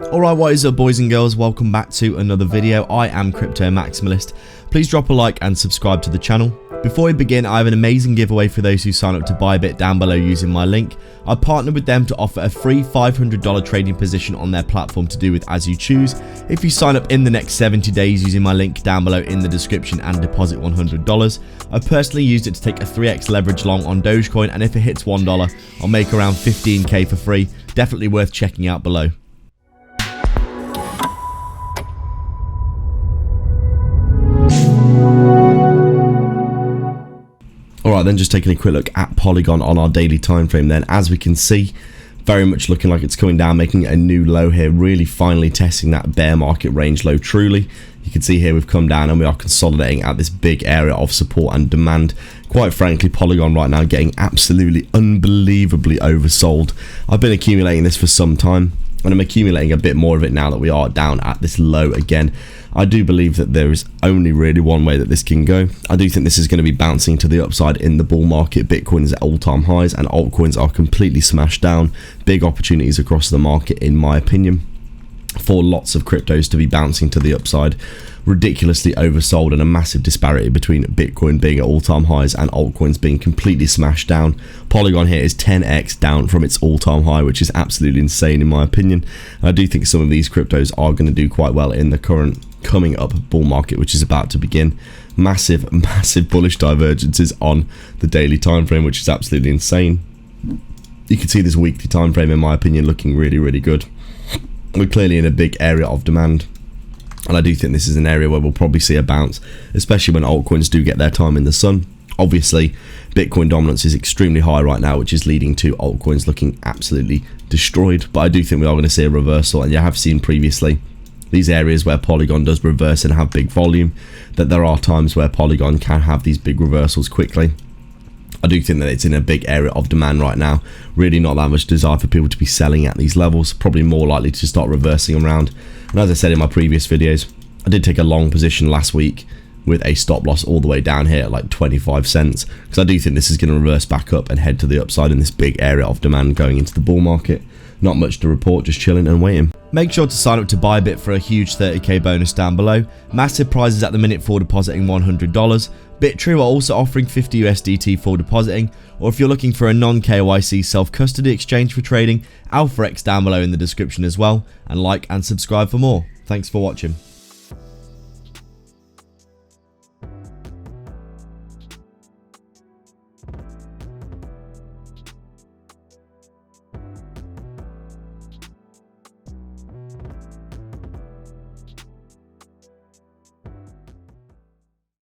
Alright, what is up boys and girls, welcome back to another video. I am Crypto Maximalist. Please drop a like and subscribe to the channel. Before we begin, I have an amazing giveaway for those who sign up to ByBit down below using my link. I partnered with them to offer a free $500 trading position on their platform to do with as you choose. If you sign up in the next 70 days using my link down below in the description and deposit $100. I personally used it to take a 3x leverage long on Dogecoin, and if it hits $1, I'll make around 15k for free. Definitely worth checking out below. Alright then, just taking a quick look at Polygon on our daily time frame then. As we can see, very much looking like it's coming down, making a new low here, really finally testing that bear market range low truly. You can see here we've come down and we are consolidating at this big area of support and demand. Quite frankly, Polygon right now getting absolutely unbelievably oversold. I've been accumulating this for some time, and I'm accumulating a bit more of it now that we are down at this low again. I do believe that there is only really one way that this can go. I do think this is going to be bouncing to the upside in the bull market. Bitcoin is at all-time highs and altcoins are completely smashed down. Big opportunities across the market in my opinion for lots of cryptos to be bouncing to the upside. Ridiculously oversold and a massive disparity between Bitcoin being at all-time highs and altcoins being completely smashed down. Polygon here is 10x down from its all-time high, which is absolutely insane in my opinion. I do think some of these cryptos are going to do quite well in the current coming up bull market, which is about to begin. Massive bullish divergences on the daily time frame, which is absolutely insane. You can see this weekly time frame in my opinion looking really good. We're clearly in a big area of demand, and I do think this is an area where we'll probably see a bounce, especially when altcoins do get their time in the sun. Obviously, Bitcoin dominance is extremely high right now, which is leading to altcoins looking absolutely destroyed. But I do think we are going to see a reversal, and you have seen previously these areas where Polygon does reverse and have big volume, that there are times where Polygon can have these big reversals quickly. I do think that it's in a big area of demand right now. Really not that much desire for people to be selling at these levels. Probably more likely to start reversing around. And as I said in my previous videos, I did take a long position last week with a stop loss all the way down here at like 25 cents. Because I do think this is going to reverse back up and head to the upside in this big area of demand going into the bull market. Not much to report, just chilling and waiting. Make sure to sign up to ByBit for a huge 30k bonus down below. Massive prizes at the minute for depositing $100. BitTrue are also offering 50 USDT for depositing, or if you're looking for a non-KYC self-custody exchange for trading, AlphaX down below in the description as well, and like and subscribe for more. Thanks for watching.